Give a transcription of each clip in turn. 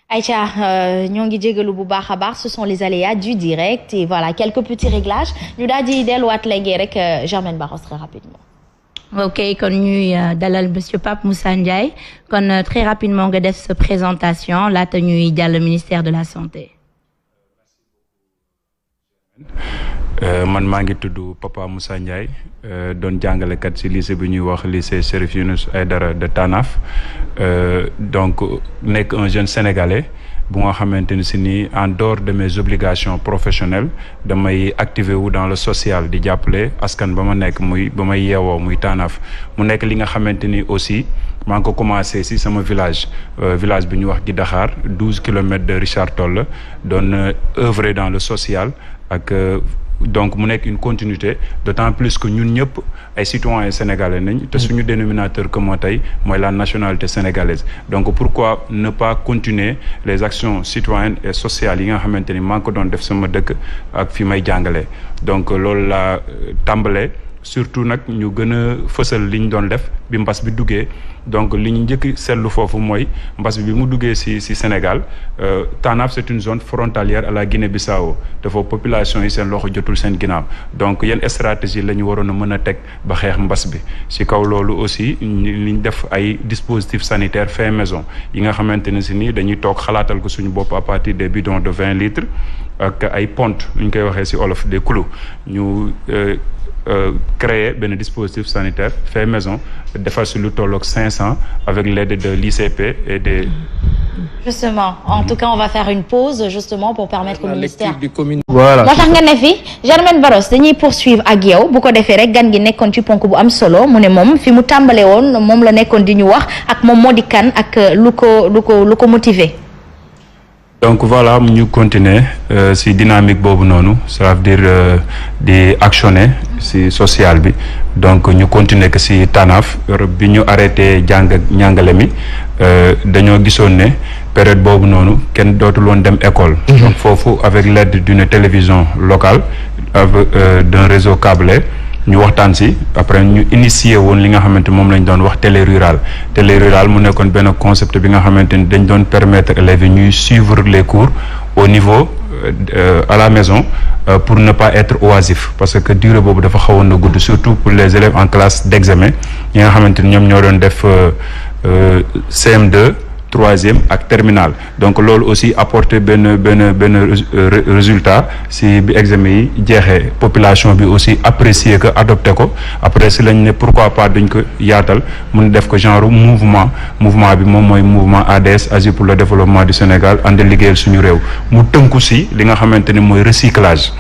Aïcha, ñoo ngi jégalu bu baax a baax, ce sont les aléas du direct et voilà quelques petits réglages ñu daal di delluwaat léegi rek Germaine Barros très rapidement. ok kon ñuy dalal monsieur Pape Moussa Ndiaye kon très rapidement nga def sa présentation laata ñuy jàll ministère de la santé. man maa ngi tudd Papa Moussa Ndiaye doon jàngalekat ci lycée bi ñuy wax lycée Chérif Younous Aïdara de Tanaf donc nekk un jeune sénégalais bu nga xamante ni si nii en dehors de mes obligations professionnelles damay activer wu dans le social di jàppale askan ba ma nekk muy ba may yeewoo muy Tanaf mu nekk li nga xamante ni aussi maa ngi ko commencé ci sama village bi ñuy wax di Daxaar 12 kilomètres de Richard Toll doon œuvrer dans le social ak donc mu nekk une continuité d'autant plus que ñun ñëpp ay citoyens sénégalais nañ te suñu dénominateur commun tey mooy la nationalité sénégalaise donc pourquoi ne pas continuer les actions citoyennes et sociales yi nga xamante ni maa ngi ko doon def sama dëkk ak fi may jàngalee donc loolu la tàmbalee surtout nag ñu gën a fësal li ñu doon def bi mbas bi duggee donc li ñu njëkk seetlu foofu mooy mbas bi mu duggee ci Sénégal Tanaf c'est une zone frontalière à la Guinée-Bissau dafa population yi seen loxo jotul seen ginnaaw donc yan stratégie la ñu waroon a mën a teg ba xeex mbas bi ci kaw loolu aussi ñu def ay dispositifs sanitaires fait maison yi nga xamante ne ci nii dañuy toog xalaatal ko suñu bopp à partir des bidons de 20 litres ak ay pontes ñu koy waxee ci olof des clous ñu créer benn dispositif sanitaire fait maison defar si lu tolloog 500 avec l'aide de l'ICP et des. Justement, en tout cas on va faire une pause justement pour permettre au ministère. Voilà. moo tax nga ne fi Germaine Barros dañuy poursuivre ak yow bu ko defee rek gan gi nekkoon ci ponk bu am solo mu ne moom fi mu tàmbale woon moom la nekkoon di ñu wax ak moom moo di kan ak lu ko motiver. donc voilà ñu continuer ci dynamique boobu noonu ça veut dire di actionner ci social bi donc ñu continuer que ci Tanaf bi ñu arrêté njàngale mi dañoo gisoon ne période boobu noonu kenn dootul woon dem école. donc foofu avec l'aide d'une télévision locale avec d'un réseau câblé ñu waxtaan ci après ñu initier woon li nga xamante moom lañ doon wax télé rural mu nekkoon benn concept bi nga xamante ni dañ doon permettre élèves yi ñuy suivre les cours au niveau à la maison pour ne pas être oisif parce que durée boobu dafa xawoon na gudd surtout pour les élèves en classe d'examen yi nga xamante ni ñoom ñoo doon def CM2 troisième ak terminale donc loolu aussi apporter benn résultat si bi examen yi jeexee population bi aussi apprécier que adopté ko après si lañ ne pourquoi pas duñ ko yaatal mun def ko genre mouvement bi moom mooy mouvement ADS Agir pour le développement du Sénégal ànd liggéeyal suñu réew mu tënku si li nga xamante ni mooy recyclage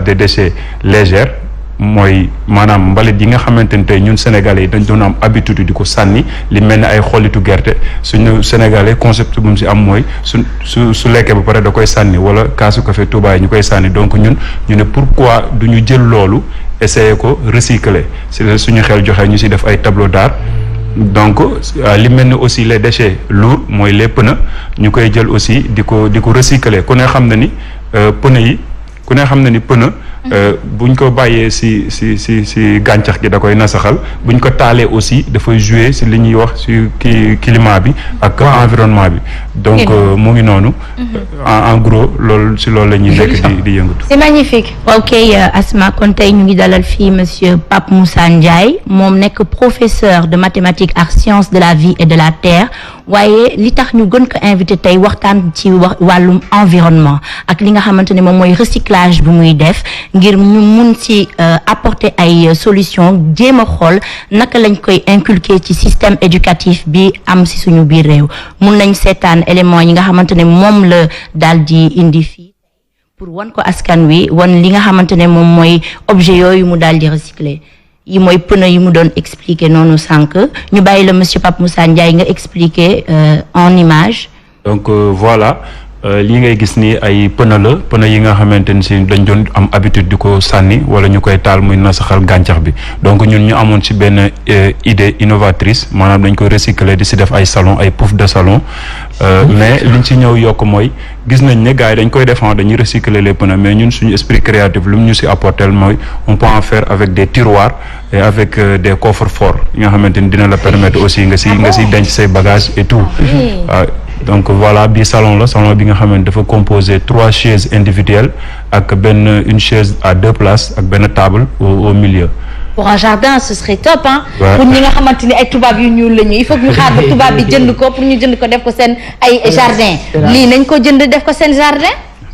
des déchets légers mooy maanaam mbalit yi nga xamante ni tey ñun sénégalais yi dañ doon am habitude di ko sànni li mel ne ay xollitu gerte suñu sénégalais concept bu mu si am mooy su lekkee ba pare da koy sànni wala kaasu café Touba yi ñu koy sànni donc ñun ñu ne pourquoi du ñu jël loolu essayer ko recycler si suñu xel joxe ñu si def ay tableau d'art donc li mel ni aussi les déchets lourds mooy les pneus ñu koy jël aussi di ko recycler ku ne xam na ni pneu buñ ko bàyyee si gàncax gi da koy nasaxal buñ ko taalee aussi dafay jouer si li ñuy wax si climat bi ak environnement bi donc mu ngi noonu en gros loolu la ñuy nekk di yëngatu. C'est magnifique. ok Asma kon tey ñu ngi dalal fii monsieur Pape Moussa Ndiaye moom nekk professeur de mathématiques ak sciences de la vie et de la terre waaye li tax ñu gën ko invité tey waxtaan ci wàllum environnement ak li nga xamante ne moom mooy recyclage bu muy def ngir ñu mun ci apporter ay solution jéem a xool naka lañ koy inculquer ci système éducatif bi am ci suñu biir réew mun nañ seetaan éléments yi nga xamante ne moom la daal di indi fii pour wan ko askan wi wan li nga xamante ne moom mooy objet yooyu mu daal di recycler yi mooy pneu yi mu doon expliquer noonu sànq ñu bàyyi la monsieur Pape Moussa Ndiaye nga expliquer en image. donc voilà lii ngay gis ni ay pneu yi nga xamante ni si dañ doon am habitude di ko sànni wala ñu koy taal muy nasaxal gàncax bi donc ñun ñu amoon ci benn idée innovatrice maanaam dañ koy recycler di si def ay salon ay poufs de salon mais liñ ci ñëw yokk mooy gis nañ ne gars yi dañ koy défendre dañuy recycler les pneus mais ñun suñu esprit créatif lu mu ñu si apporter mooy on peut en faire avec des tiroirs et avec des coffres forts yi nga xamante ni dina la permettre aussi nga si denc say bagages et tout waaw donc voilà bii salon bi nga xamante dafa composé 3 chaises individuelles ak une chaise à 2 places ak benn table au milieu. Pour un jardin ce serait top hein. Ouais. Pour ñi nga xamante ni ay tubaab yu ñuul la ñu il faut que ñu xaar ba tubaab bi jënd ko pour ñu jënd ko def ko seen ay jardin lii nañ ko jënd def ko seen jardin.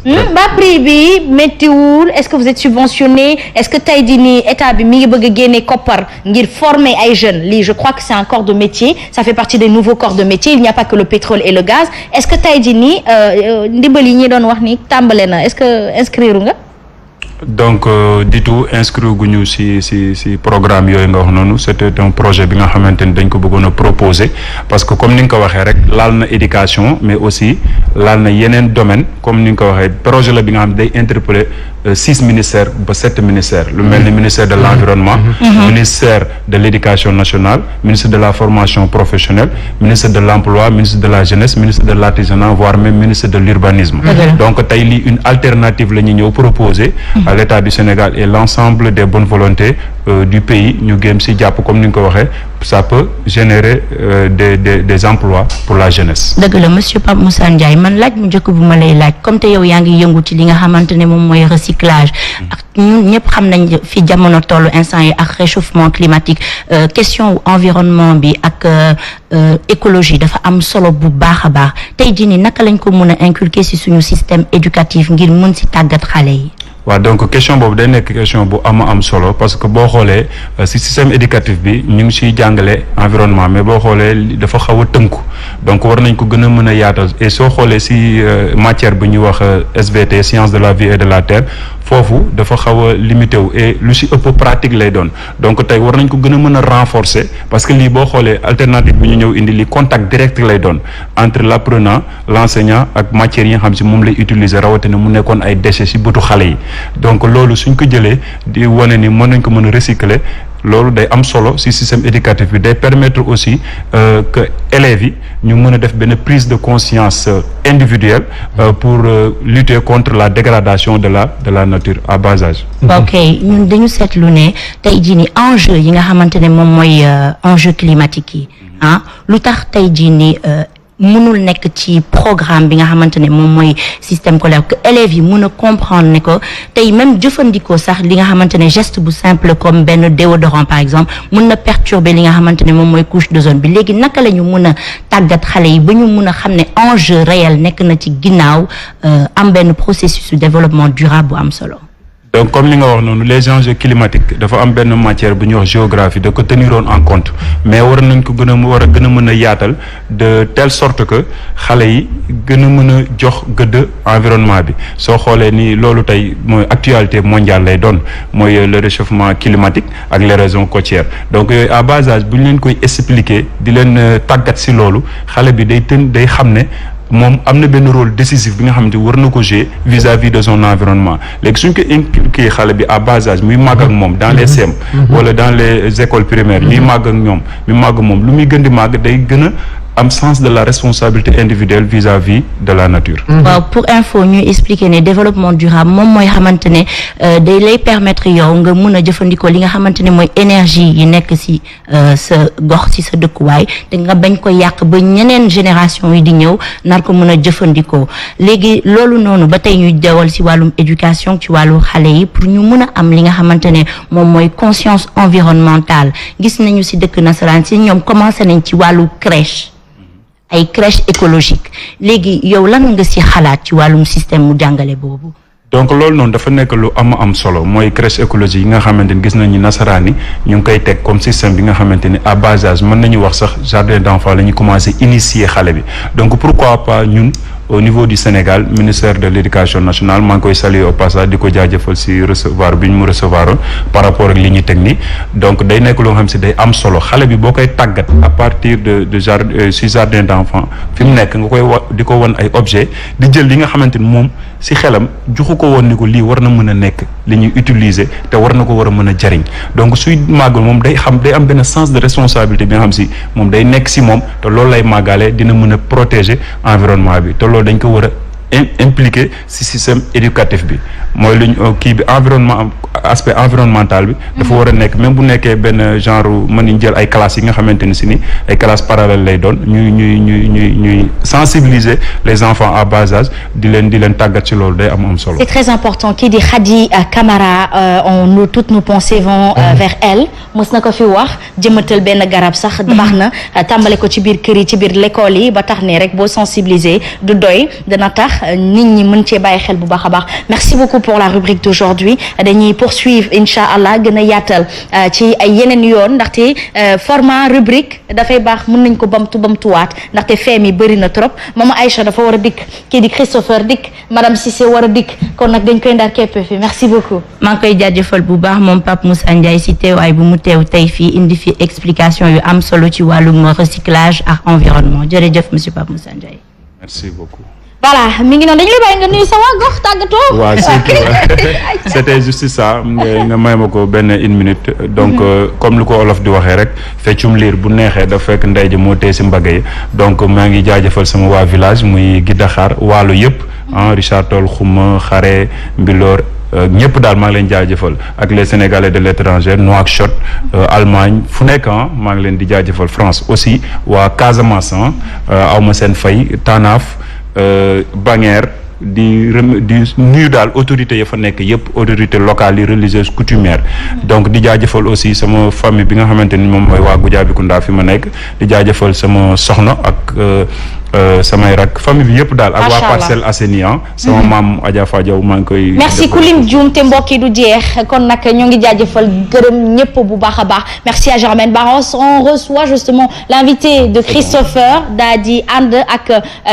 Ba prix bi méttiwul est-ce que vous êtes subventionné est-ce que tey jii nii état bi mi ngi bëgg a génne koppar ngir former ay jeunes lii je crois que c'est un corps de métier ça fait partie des nouveaux corps de métier il n'y a pas que le pétrole et le gaz est-ce que tey jii nii ndimbal yi ñi doon wax ni tàmbale na est-ce que inscrire nga. donc du tout inscrire guñu si programme yooyu nga wax noonu c'était un projet bi nga xamante ni dañ ko bëggoon a proposer parce que comme ni nga ko waxee rek laal na éducation mais aussi laal na yeneen domaine comme ni nga ko waxee projet la bi nga xam day interpeller 6 ministères ba 7 ministères lu mel ni ministère de l'environnement ministère de l'éducation nationale ministre de la formation professionnelle ministre de l'emploi ministre de la jeunesse ministre de l'artisanat voire même ministre de l'urbanisme donc tey lii une alternative la ñu ñëw proposer à l'État du Sénégal et l'ensemble des bonnes volontés du pays ñu gëm ci jàpp comme ni nga ko waxee ça peut générer des emplois pour la jeunesse. dëgg la monsieur Pape Moussa Ndiaye man laaj mu njëkk bu ma lay laaj comme te yow yaa ngi yëngu ci li nga xamante ne moom mooy recyclage ak ñun ñëpp xam nañ fi jamono tollu instant yi ak réchauffement climatique question environnement bi ak écologie dafa am solo bu baax a baax tey jii nii naka lañ ko mën a inculquer ci suñu système éducatif ngir mën ci tàggat xale yi. waaw donc question boobu day nekk question bu am solo parce que boo xoolee ci système éducatif bi ñu ngi ciy jàngale environnement mais boo xoolee dafa xaw a tënku donc war nañ ko gën a mën a yaatal et soo xoolee ci matière bu ñuy wax SVT sciences de la vie et de la terre foofu dafa xaw a limité wu et lu ci ëpp pratique lay doon donc tey war nañ ko gën a mën a renforcer parce que lii boo xoolee alternative bi ñu ñëw indi lii contact direct lay doon entre l'apprenant l'enseignant ak matière yi nga xam ci moom lay utiliser rawatina mu nekkoon ay déchets ci bëtu xale yi. donc loolu suñ ko jëlee di wane ni mën nañ ko mën a recycler loolu day am solo ci système éducatif bi day permettre aussi que élèves yi ñu mën a def benn prise de conscience individuelle pour lutter contre la dégradation de la nature à bas âge. ok ñun dañu seetlu ne tey jii nii enjeu yi nga xamante ne moom mooy enjeu climatique yi lu tax tey jii nii mënul nekk ci programme bi nga xamante ne moom mooy système scolaire que élèves yi mën a comprendre ne ko tey même jëfandikoo sax li nga xamante ne geste bu simple comme benn déodorant par exemple mën na perturber li nga xamante ne moom mooy couche d'ozone bi léegi naka la ñu mën a tàggat xale yi ba ñu mën a xam ne enjeu réel nekk na ci ginnaaw am benn processus de développement durable bu am solo. donc comme li nga wax noonu les enjeux climatiques dafa am benn matière bu ñuy wax géographie da ko teniroon en compte mais war nañ ko gën a mën a yaatal de telle sorte que xale yi gën a mën a jox gëdd environnement bi soo xoolee ni loolu tey mooy actualité mondiale lay doon mooy le réchauffement climatique ak les raisons côtières donc yooyu à bas âge bu ñu leen koy expliquer di leen tàggat ci loolu xale bi day xam ne moom am na benn rôle décisif bi nga xamante war na ko jouer vis-à-vis de son environnement léegi suñ ko inculquer xale bi à bas âge muy màgg ak moom dans les CEM wala dans les écoles primaires ñuy màgg ak ñoom muy màgg moom lu muy gën di màgg day gën a am sens de la responsabilité individuelle vis-à-vis de la nature. waaw pour info ñuy expliquer ne développement durable moom mooy xamante ne day lay permettre yow nga mun a jëfandikoo li nga xamante ne mooy énergie yi nekk ci sa gox ci sa dëkkuwaay te nga bañ ko yàq ba ñeneen génération yi di ñëw nar ko mën a jëfandikoo léegi loolu noonu ba tey ñuy dewal ci wàllum éducation ci wàllu xale yi pour ñu mun a am li nga xamante ne moom mooy conscience environnementale gis nañu ci dëkk nasaraan ci ñoom commencé nañ ci wàllu crèche. ay crèche écologique léegi yow lan nga ci xalaat ci wàllum système mu jàngale boobu. donc loolu noonu dafa nekk lu am solo mooy crèche écologique yi nga xamante ni gis nañu nasaraan yi ñu ngi koy teg comme système bi nga xamante ni à bas âge mën nañu wax sax jardin d'enfants la ñu commencé initier xale bi donc pourquoi pas ñun au niveau du Sénégal ministère de l'éducation nationale maa ngi koy saluer au passage di ko jaajëfal si recevoir bi ñu mu recevoir par rapport ak li ñu teg nii donc day nekk loo xam si day am solo xale bi boo koy tàggat à partir de jardin d'enfant fi mu nekk nga koy di ko won ay objet di jël li nga xamante ni moom si xelam joxu ko woon ni ko lii war na mën a nekk li ñuy utiliser te war na ko war a mën a jariñ donc suy màggal moom day am benn sens de responsabilité bi nga xam si moom day nekk si moom te loolu lay màggalee dina mën a protéger environnement bi te loolu dañ ko war a impliqué ci système éducatif bi mooy luñ kii bi aspect environnemental bi dafa war a nekk même bu nekkee benn genre mën nañ jël ay classes yi nga xamante ni si ni ay classes parallèles lay doon ñuy sensibiliser les enfants à bas âge di leen tàggat ci loolu day am solo. C'est très important kii di Khady Camara toutes nos pensées vont vers elle mos na ko fi wax jëmatal benn garab sax baax na tàmbale ko ci biir kër yi ci biir l'école yi ba tax ne rek boo sensibiliser du doy dana tax nit ñi mën cee bàyyi xel bu baax a baax. Merci beaucoup pour la rubrique d'aujourd'hui dañuy poursuivre incha allah gën a yaatal ci ay yeneen yoon ndaxte format rubrique dafay baax mën nañ ko bamtuwaat ndaxte feem yi bëri na trop Mama Aïcha dafa war a dikk kii di Christopher dikk madame Cissé war a dikk kon nag dañ koy ndar keppe fi merci beaucoup. maa ngi koy jaajëfal bu baax moom Pape Moussa Ndiaye si teewaay bu mu teew tey fii indi fi explication yu am solo ci wàllum recyclage ak environnement jërëjëf monsieur Pape Moussa Ndiaye. Merci beaucoup. Voilà mi ngi noonu dañu lay bàyyi nga nuyu sa waa gox tàggatoo. waaw c'était juste ça nga may ma ko benn une minute donc comme lu ko olof di waxee rek feccum liir bu neexee dafa fekk ndey ji moo tee si mbagg yi donc maa ngi jaajëfal sama waa village muy Giddaxaar waalo yëpp Richard Toll Xuma Xare Mbilor ñëpp daal maa ngi leen jaajëfal ak les Sénégalais de l'étranger Nouakchott Allemagne fu nekk maa ngi leen di jaajëfal France aussi waa Casamance aw ma seen fay Tanaaf Banger di nuyu daal autorités ya fa nekk yëpp autorités locales yi religieuses coutumières donc di jaajëfal aussi sama famille bi nga xamante ni moom mooy waa Goudiaby-Kounda fi ma nekk di jaajëfal sama soxna ak samay rak famille bi yëpp daal ak waa Parcelles Assainies sama maam Adja Fadiaw maa ngi koy merci Kulim Dioum te mbokk yi du jeex kon nag ñoo ngi jaajëfal gërëm ñëpp bu baax a baax merci à Germaine Barros on reçoit justement l'invité de Christopher daa di ànd ak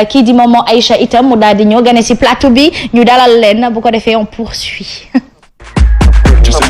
kii di Maman Aïcha itam mu daal di ñëw gane si plateau bi ñu dalal leen bu ko defee on poursuit Just